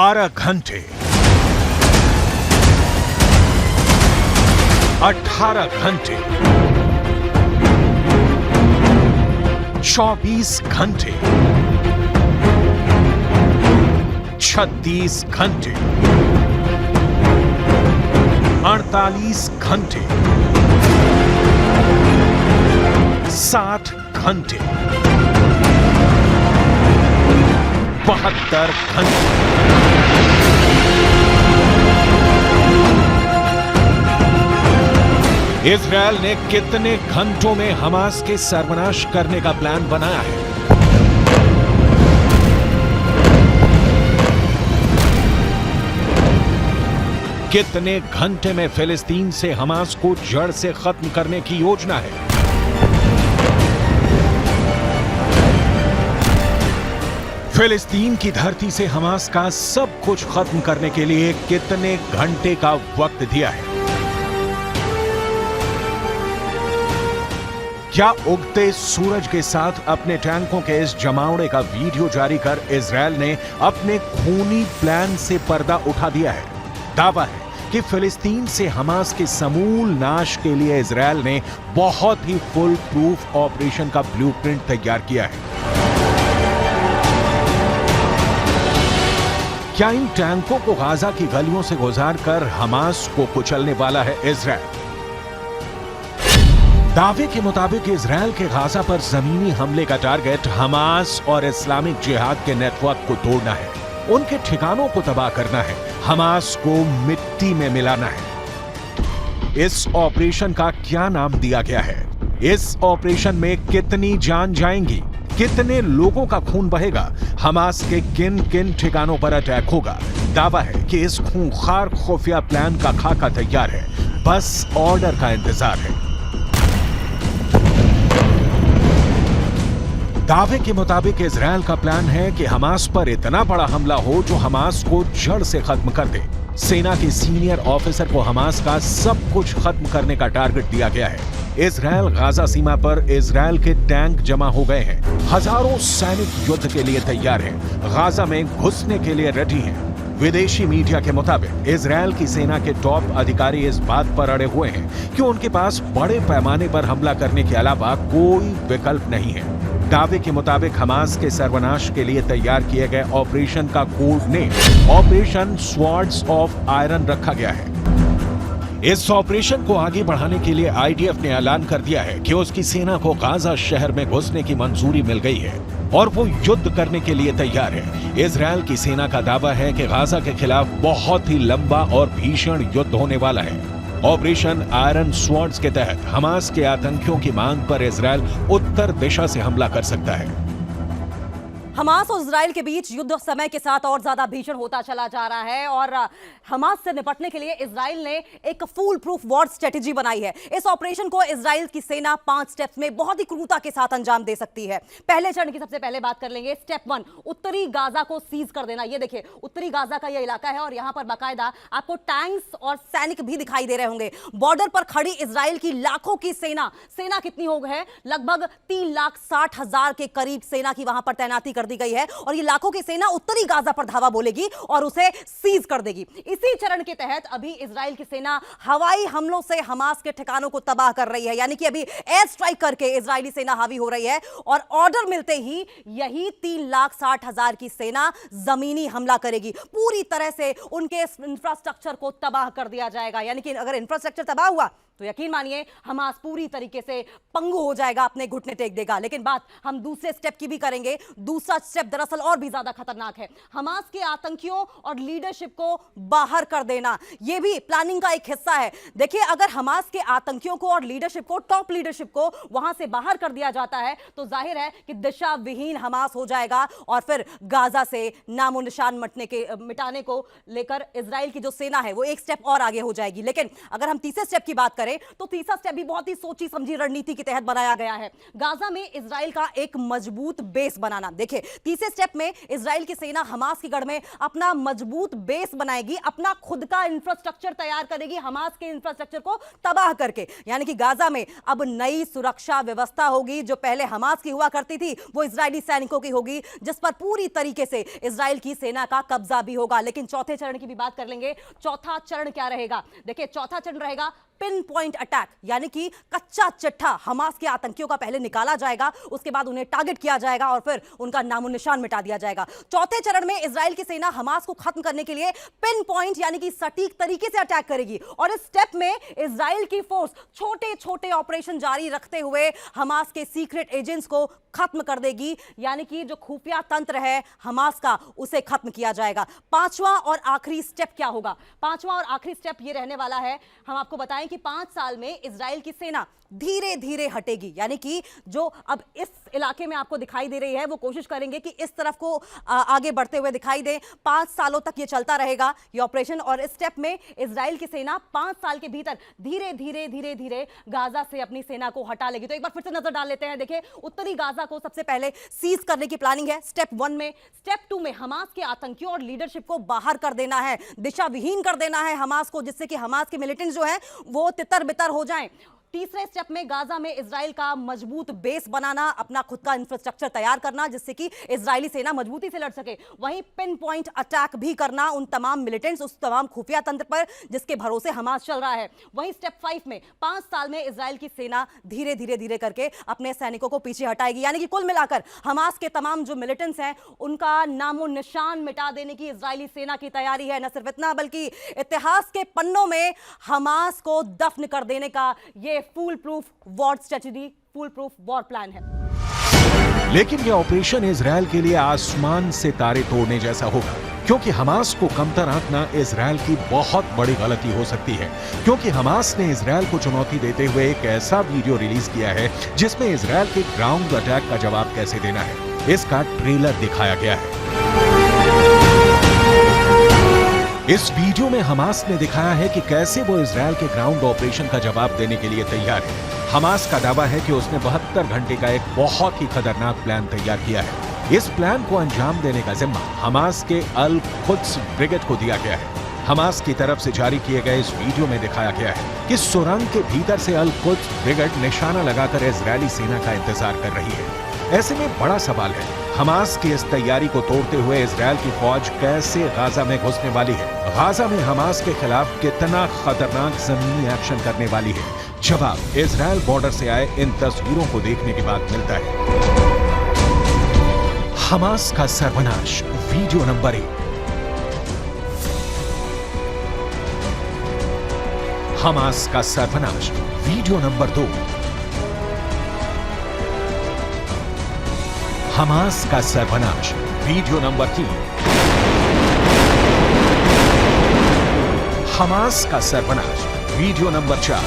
12 घंटे, 18 घंटे, 24 घंटे, 36 घंटे, 48 घंटे, 60 घंटे, 72 घंटे। इजरायल ने कितने घंटों में हमास के सर्वनाश करने का प्लान बनाया है? कितने घंटे में फिलिस्तीन से हमास को जड़ से खत्म करने की योजना है? फिलिस्तीन की धरती से हमास का सब कुछ खत्म करने के लिए कितने घंटे का वक्त दिया है? क्या उगते सूरज के साथ अपने टैंकों के इस जमावड़े का वीडियो जारी कर इजरायल ने अपने खूनी प्लान से पर्दा उठा दिया है? दावा है कि फिलिस्तीन से हमास के समूल नाश के लिए इजरायल ने बहुत ही फुल प्रूफ ऑपरेशन का ब्लूप्रिंट तैयार किया है। क्या इन टैंकों को गाजा की गलियों से गुजारकर हमास को कुचलने वाला है इजरायल? दावे के मुताबिक इजरायल के गाजा पर जमीनी हमले का टारगेट हमास और इस्लामिक जिहाद के नेटवर्क को तोड़ना है, उनके ठिकानों को तबाह करना है, हमास को मिट्टी में मिलाना है। इस ऑपरेशन का क्या नाम दिया गया है? इस ऑपरेशन में कितनी जान जाएंगी? कितने लोगों का खून बहेगा? हमास के किन किन ठिकानों पर अटैक होगा? दावा है कि इस खूंखार खुफिया प्लान का खाका तैयार है, बस ऑर्डर का इंतजार है। दावे के मुताबिक इजरायल का प्लान है कि हमास पर इतना बड़ा हमला हो जो हमास को जड़ से खत्म कर दे। सेना के सीनियर ऑफिसर को हमास का सब कुछ खत्म करने का टारगेट दिया गया है। इजरायल गाजा सीमा पर इजरायल के टैंक जमा हो गए हैं, हजारों सैनिक युद्ध के लिए तैयार हैं, गाजा में घुसने के लिए रेडी हैं। विदेशी मीडिया के मुताबिक इजरायल की सेना के टॉप अधिकारी इस बात पर अड़े हुए हैं कि उनके पास बड़े पैमाने पर हमला करने के अलावा कोई विकल्प नहीं है। दावे के मुताबिक हमास के सर्वनाश के लिए तैयार किए गए ऑपरेशन का code name operation swords of iron रखा गया है। इस ऑपरेशन को आगे बढ़ाने के लिए आईडीएफ ने ऐलान कर दिया है कि उसकी सेना को गाजा शहर में घुसने की मंजूरी मिल गई है और वो युद्ध करने के लिए तैयार है। इजरायल की सेना का दावा है कि गाजा के खिलाफ बहुत ही लंबा और भीषण युद्ध होने वाला है। ऑपरेशन आयरन स्वॉर्ड्स के तहत हमास के आतंकियों की मांग पर इजरायल उत्तर दिशा से हमला कर सकता है। हमास और इजराइल के बीच युद्ध समय के साथ और ज्यादा भीषण होता चला जा रहा है और हमास से निपटने के लिए इजराइल ने एक फूल प्रूफ वॉर स्ट्रेटेजी बनाई है। इस ऑपरेशन को इजराइल की सेना 5 स्टेप्स में बहुत ही क्रूरता के साथ अंजाम दे सकती है। पहले चरण की सबसे पहले बात कर लेंगे। स्टेप 1, उत्तरी गाजा को सीज कर देना। ये देखिए उत्तरी गाजा का ये इलाका है और यहां पर बाकायदा आपको टैंक्स और सैनिक भी दिखाई दे रहे होंगे। बॉर्डर पर खड़ी इजराइल की लाखों की सेना कितनी हो गई है? लगभग 3,60,000 के करीब सेना की वहां पर तैनाती कर दी गई है और ये लाखों की सेना उत्तरी गाजा पर धावा बोलेगी और उसे सीज कर देगी। इसी चरण के तहत अभी इजराइल की सेना हवाई हमलों से हमास के ठिकानों को तबाह कर रही है, यानी कि अभी एयर स्ट्राइक करके इजरायली सेना हावी हो रही है और ऑर्डर मिलते ही यही 3,60,000 की सेना जमीनी हमला करेगी। पूरी तरह से उनके इंफ्रास्ट्रक्चर को तबाह कर दिया जाएगा, यानी कि अगर इंफ्रास्ट्रक्चर तबाह हुआ तो यकीन मानिए हमास पूरी तरीके से पंगु हो जाएगा, अपने घुटने टेक देगा। लेकिन बात हम दूसरे स्टेप की भी करेंगे। दूसरा स्टेप दरअसल और भी ज्यादा खतरनाक है। हमास के आतंकियों और लीडरशिप को बाहर कर देना, यह भी प्लानिंग का एक हिस्सा है। देखिए अगर हमास के आतंकियों को और लीडरशिप को, टॉप लीडरशिप को वहां से बाहर कर दिया जाता है तो जाहिर है कि दिशा विहीन हमास हो जाएगा और फिर गाजा से नामो निशान मिटाने को लेकर इजराइल की जो सेना है वो एक स्टेप और आगे हो जाएगी। लेकिन अगर हम तीसरे स्टेप की बात करें करें तो तीसरा स्टेप भी बहुत ही सोची समझी रणनीति के तहत बनाया गया है, गाजा में इजराइल का एक मजबूत बेस बनाना। देखिए, तीसरे स्टेप में इजराइल की सेना हमास की गढ़ में अपना मजबूत बेस बनाएगी, अपना खुद का इंफ्रास्ट्रक्चर तैयार करेगी हमास के इंफ्रास्ट्रक्चर को तबाह करके। यानी कि गाजा में अब नई सुरक्षा व्यवस्था होगी, जो पहले हमास की हुआ करती थी वो इजरायली सैनिकों की होगी, जिस पर पूरी तरीके से इजराइल की सेना का कब्जा भी होगा। लेकिन चौथे चरण की भी बात कर लेंगे। चौथा चरण क्या रहेगा? देखिए, चौथा चरण रहेगा पिन पॉइंट अटैक, यानी कि कच्चा चिट्ठा हमास के आतंकियों का पहले निकाला जाएगा, उसके बाद उन्हें टारगेट किया जाएगा और फिर उनका नामो निशान मिटा दिया जाएगा। चौथे चरण में इजराइल की सेना हमास को खत्म करने के लिए पिन पॉइंट यानी कि सटीक तरीके से अटैक करेगी और इस स्टेप में इजराइल की फोर्स छोटे छोटे ऑपरेशन जारी रखते हुए हमास के सीक्रेट एजेंट्स को खत्म कर देगी, यानी कि जो खुफिया तंत्र है हमास का उसे खत्म किया जाएगा। पांचवा और आखिरी स्टेप क्या होगा? पांचवा और आखिरी स्टेप यह रहने वाला है, हम आपको बताएं कि 5 साल में इजराइल की सेना धीरे धीरे हटेगी, यानी कि जो अब इस इलाके में आपको दिखाई दे रही है वो कोशिश करेंगे कि इस तरफ को आगे बढ़ते हुए दिखाई दे। 5 सालों तक ये चलता रहेगा ये ऑपरेशन और इस स्टेप में इजराइल की सेना 5 साल के भीतर धीरे धीरे धीरे धीरे गाजा से अपनी सेना को हटा लेगी। तो एक बार फिर से नजर डाल लेते हैं। देखिए, उत्तरी गाजा को सबसे पहले सीज करने की प्लानिंग है स्टेप 1 में। स्टेप 2 में हमास के आतंकियों और लीडरशिप को बाहर कर देना है, दिशा विहीन कर देना है हमास को, जिससे कि हमास के मिलिटेंट्स जो हैं वो तितर बितर हो जाएं। तीसरे स्टेप में गाजा में इजराइल का मजबूत बेस बनाना, अपना खुद का इंफ्रास्ट्रक्चर तैयार करना जिससे कि इजरायली सेना मजबूती से लड़ सके। वहीं पिन पॉइंट अटैक भी करना उन तमाम मिलिटेंट्स, उस तमाम खुफिया तंत्र पर जिसके भरोसे हमास चल रहा है। वहीं स्टेप 5 में 5 साल में इजराइल की सेना धीरे धीरे धीरे करके अपने सैनिकों को पीछे हटाएगी, यानी कि कुल मिलाकर हमास के तमाम जो मिलिटेंट्स हैं उनका नामो निशान मिटा देने की इजरायली सेना की तैयारी है। न सिर्फ इतना बल्कि इतिहास के पन्नों में हमास को दफन कर देने का ये full proof war strategy, full proof war plan है। लेकिन यह ऑपरेशन इजराइल के लिए आसमान से तारे तोड़ने जैसा होगा, क्योंकि हमास को कमतर आंकना इजराइल की बहुत बड़ी गलती हो सकती है। क्योंकि हमास ने इजराइल को चुनौती देते हुए एक ऐसा वीडियो रिलीज किया है जिसमें इजराइल के ग्राउंड अटैक का जवाब कैसे देना है इसका ट्रेलर दिखाया गया है। इस वीडियो में हमास ने दिखाया है कि कैसे वो इजराइल के ग्राउंड ऑपरेशन का जवाब देने के लिए तैयार है। हमास का दावा है कि उसने 72 घंटे का एक बहुत ही खतरनाक प्लान तैयार किया है। इस प्लान को अंजाम देने का जिम्मा हमास के अल कुद्स ब्रिगेड को दिया गया है। हमास की तरफ से जारी किए गए इस वीडियो में दिखाया गया है कि सुरंग के भीतर से अल कुद्स ब्रिगेड निशाना लगाकर इजरायली सेना का इंतजार कर रही है। ऐसे में बड़ा सवाल है, हमास की इस तैयारी को तोड़ते हुए इजराइल की फौज कैसे गाजा में घुसने वाली है? गाजा में हमास के खिलाफ कितना खतरनाक जमीनी एक्शन करने वाली है? जवाब इजराइल बॉर्डर से आए इन तस्वीरों को देखने के बाद मिलता है। हमास का सर्वनाश, वीडियो नंबर 1। हमास का सर्वनाश, वीडियो नंबर 2। हमास का सर्वनाश, वीडियो नंबर 3। हमास का सर्वनाश, वीडियो नंबर 4।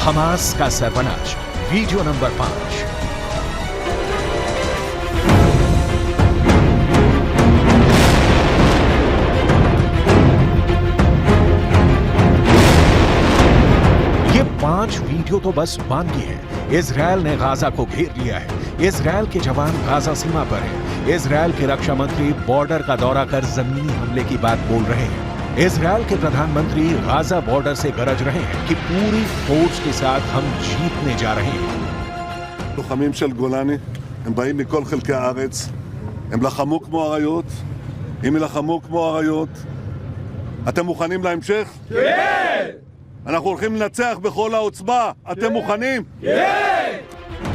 हमास का सर्वनाश, वीडियो नंबर 5। ये 5 वीडियो तो बस बानगी है। इजराइल ने गाजा को घेर लिया है। इजराइल के जवान गाजा सीमा पर हैं। इजराइल के रक्षा मंत्री बॉर्डर का दौरा कर जमीनी हमले की बात बोल रहे हैं। इजराइल के प्रधानमंत्री गाजा बॉर्डर से गरज रहे हैं कि पूरी फोर्स के साथ हम जीतने जा रहे हैं। לוחמים של גולני, הם באים מכל חלקי הארץ, הם לחמו כמו אריות, אם ילחמו כמו אריות, אתם מוכנים להמשך? כן! אנחנו הולכים לנצח בכל העוצמה, אתם מוכנים? כן!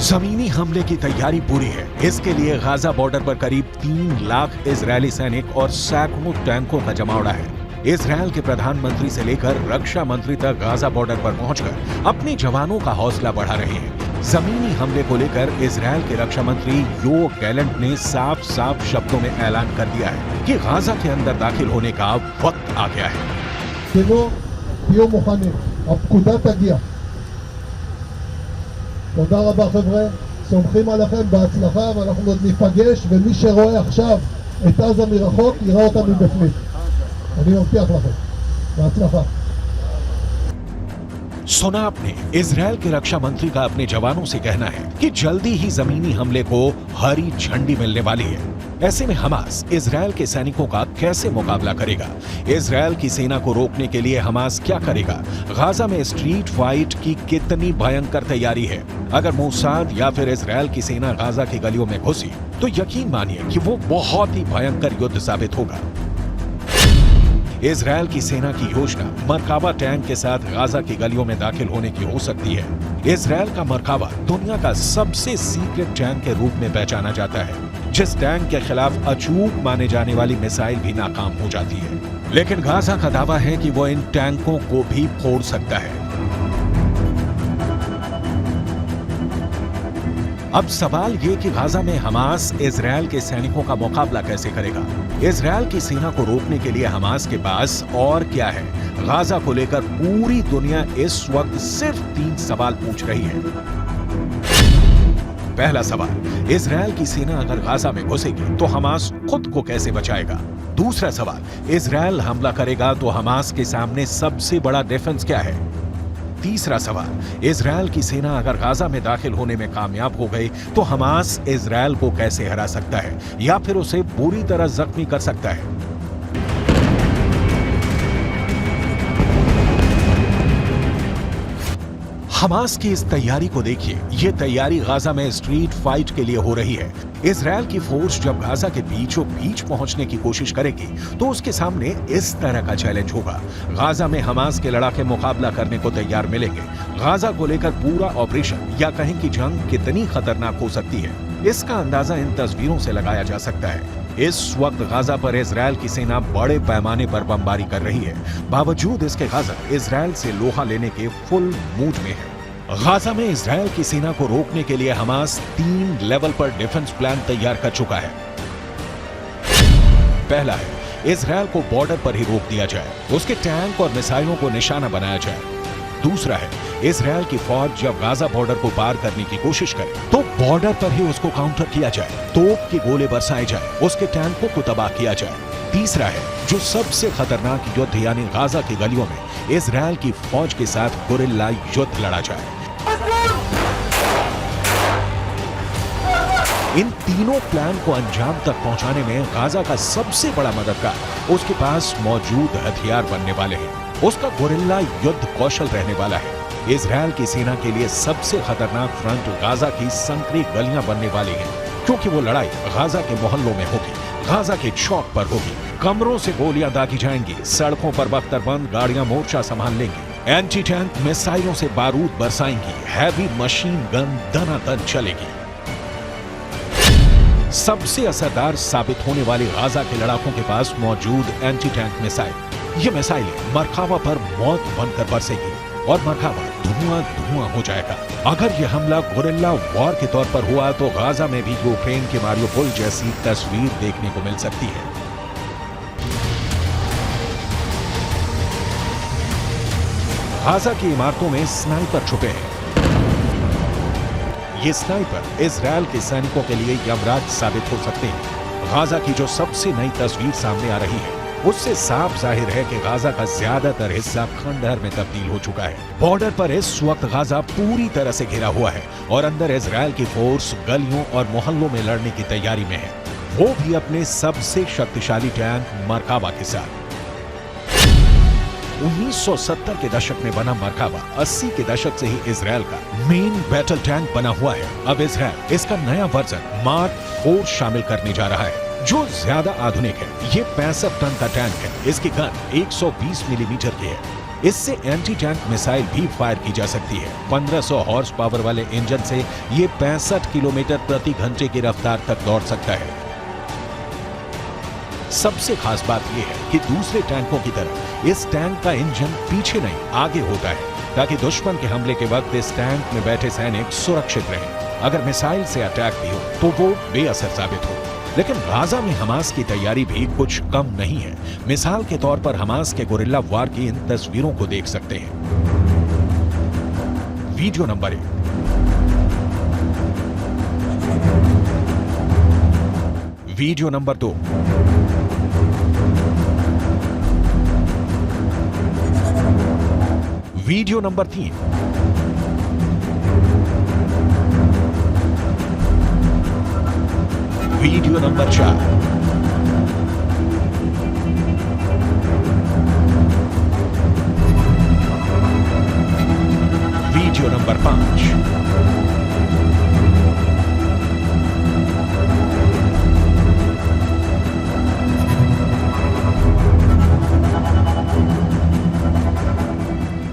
जमीनी हमले की तैयारी पूरी है। इसके लिए गाजा बॉर्डर पर करीब 3 लाख इजरायली सैनिक और सैकड़ों टैंकों का जमावड़ा है। इजराइल के प्रधानमंत्री से लेकर रक्षा मंत्री तक गाजा बॉर्डर पर पहुंचकर अपने जवानों का हौसला बढ़ा रहे हैं। जमीनी हमले को लेकर इजराइल के रक्षा मंत्री योव गैलेंट ने साफ साफ शब्दों में ऐलान कर दिया है कि गाजा के अंदर दाखिल होने का वक्त आ गया है। תהיו מוכנים, הפקודה תגיע. תודה רבה חבר'ה, סומכים עליכם בהצלחה ואנחנו עוד ניפגש, ומי שרואה עכשיו את עזה מרחוק, יראה אותה מבפנים. אני מבטיח לכם. בהצלחה. सुना आपने, इजरायल के रक्षा मंत्री का अपने जवानों से कहना है कि जल्दी ही जमीनी हमले को हरी झंडी मिलने वाली है। ऐसे में हमास इजरायल के सैनिकों का कैसे मुकाबला करेगा? इजरायल की सेना को रोकने के लिए हमास क्या करेगा? गाजा में स्ट्रीट फाइट की कितनी भयंकर तैयारी है? अगर मोसाद या फिर इजरायल की सेना गाजा की गलियों में घुसी तो यकीन मानिए कि वो बहुत ही भयंकर युद्ध साबित होगा। इजरायल की सेना की योजना मरकावा टैंक के साथ गाजा की गलियों में दाखिल होने की हो सकती है। इजरायल का मरकावा दुनिया का सबसे सीक्रेट टैंक के रूप में पहचाना जाता है, जिस टैंक के खिलाफ अचूक माने जाने वाली मिसाइल भी नाकाम हो जाती है। लेकिन गाजा का दावा है कि वो इन टैंकों को भी फोड़ सकता है। अब सवाल ये कि गाजा में हमास इजरायल के सैनिकों का मुकाबला कैसे करेगा? इजरायल की सेना को रोकने के लिए हमास के पास और क्या है? गाजा को लेकर पूरी दुनिया इस वक्त सिर्फ 3 सवाल पूछ रही है। पहला सवाल, इजरायल की सेना अगर गाजा में घुसेगी तो हमास खुद को कैसे बचाएगा? दूसरा सवाल, इजरायल हमला करेगा तो हमास के सामने सबसे बड़ा डिफेंस क्या है? तीसरा सवाल, इजरायल की सेना अगर गाजा में दाखिल होने में कामयाब हो गई तो हमास इजरायल को कैसे हरा सकता है या फिर उसे बुरी तरह जख्मी कर सकता है? हमास की इस तैयारी को देखिए। ये तैयारी गाजा में स्ट्रीट फाइट के लिए हो रही है। इजरायल की फोर्स जब गाजा के बीचों बीच पहुंचने की कोशिश करेगी तो उसके सामने इस तरह का चैलेंज होगा। गाजा में हमास के लड़ाके मुकाबला करने को तैयार मिलेंगे। गाजा को लेकर पूरा ऑपरेशन या कहें कि जंग कितनी खतरनाक हो सकती है, इसका अंदाजा इन तस्वीरों से लगाया जा सकता है। इस वक्त गाजा पर इजरायल की सेना बड़े पैमाने पर बमबारी कर रही है। बावजूद इसके गाजा इजरायल से लोहा लेने के फुल मूड में है। गाजा में इजरायल की सेना को रोकने के लिए हमास 3 लेवल पर डिफेंस प्लान तैयार कर चुका है। पहला है, इजरायल को बॉर्डर पर ही रोक दिया जाए, उसके टैंक और मिसाइलों को निशाना बनाया जाए। दूसरा है, इजरायल की फौज जब गाजा बॉर्डर को पार करने की कोशिश करे तो बॉर्डर पर ही उसको काउंटर किया जाए, तोप के गोले बरसाए जाए, उसके टैंकों को तबाह किया जाए। तीसरा है, जो सबसे खतरनाक युद्ध यानी गाजा की गलियों में इजरायल की फौज के साथ गुरिल्ला युद्ध लड़ा जाए। इन तीनों प्लान को अंजाम तक पहुंचाने में गाजा का सबसे बड़ा मददगार उसके पास मौजूद हथियार बनने वाले हैं। उसका गुरिल्ला युद्ध कौशल रहने वाला है। इजरायल की सेना के लिए सबसे खतरनाक फ्रंट गाजा की संकरी गलियां बनने वाली हैं, क्योंकि वो लड़ाई गाजा के मोहल्लों में होगी, गाजा के चौक पर होगी। कमरों से गोलियां दागी जाएंगी, सड़कों पर बख्तरबंद गाड़ियां मोर्चा संभाल लेंगी, एंटी टैंक मिसाइलों से बारूद बरसाएंगी, हैवी मशीन गन दनादन चलेगी। सबसे असरदार साबित होने वाली गाजा के लड़ाकों के पास मौजूद एंटी टैंक मिसाइल। ये मिसाइलें मरकावा पर मौत बनकर बरसेगी और मरकावा धुआं धुआं हो जाएगा। अगर यह हमला गुरिल्ला वॉर के तौर पर हुआ तो गाजा में भी यूक्रेन के मारियोपोल जैसी तस्वीर देखने को मिल सकती है। गाजा की इमारतों में स्नाइपर छुपे हैं। ये स्नाइपर इजरायल के सैनिकों के लिए यमराज साबित हो सकते हैं। गाजा की जो सबसे नई तस्वीर सामने आ रही है उससे साफ जाहिर है कि गाजा का ज्यादातर हिस्सा खंडहर में तब्दील हो चुका है। बॉर्डर पर इस वक्त गाजा पूरी तरह से घिरा हुआ है और अंदर इजरायल की फोर्स गलियों और मोहल्लों में लड़ने की तैयारी में है, वो भी अपने सबसे शक्तिशाली टैंक मरकावा के साथ। 1970 के दशक में बना मरकावा 80 के दशक से ही इजरायल का मेन बैटल टैंक बना हुआ है। अब इजरायल इसका नया वर्जन मार्क 4 शामिल करने जा रहा है, जो ज्यादा आधुनिक है। ये 65 टन का टैंक है। इसकी गन 120 मिलीमीटर की है। इससे एंटी टैंक मिसाइल भी फायर की जा सकती है। 1500 हॉर्स पावर वाले इंजन से ये 65 किलोमीटर प्रति घंटे की रफ्तार तक दौड़ सकता है। सबसे खास बात यह है कि दूसरे टैंकों की तरह इस टैंक का इंजन पीछे नहीं आगे होता है, ताकि दुश्मन के हमले के वक्त इस टैंक में बैठे सैनिक सुरक्षित रहें। अगर मिसाइल से अटैक भी हो तो वो बेअसर साबित हो। लेकिन गाजा में हमास की तैयारी भी कुछ कम नहीं है। मिसाल के तौर पर हमास के गुरिल्ला वार की इन तस्वीरों को देख सकते हैं। Video number 1। Video number 2। Video number 3। Video number 4। Video number 5।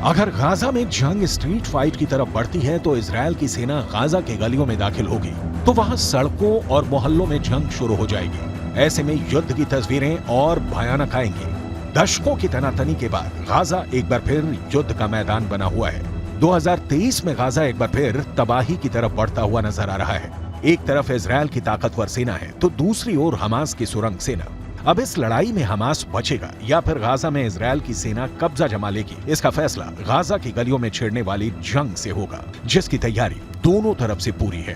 अगर गाजा में जंग स्ट्रीट फाइट की तरफ बढ़ती है तो इजरायल की सेना गाजा के गलियों में दाखिल होगी तो वहां सड़कों और मोहल्लों में जंग शुरू हो जाएगी। ऐसे में युद्ध की तस्वीरें और भयानक आएंगी। दशकों की तनातनी के बाद गाजा एक बार फिर युद्ध का मैदान बना हुआ है। 2023 में गाजा एक बार फिर तबाही की तरफ बढ़ता हुआ नजर आ रहा है। एक तरफ इजरायल की ताकतवर सेना है तो दूसरी ओर हमास की सुरंग सेना। अब इस लड़ाई में हमास बचेगा या फिर गाजा में इजरायल की सेना कब्जा जमा लेगी, इसका फैसला गाजा की गलियों में छिड़ने वाली जंग से होगा, जिसकी तैयारी दोनों तरफ से पूरी है।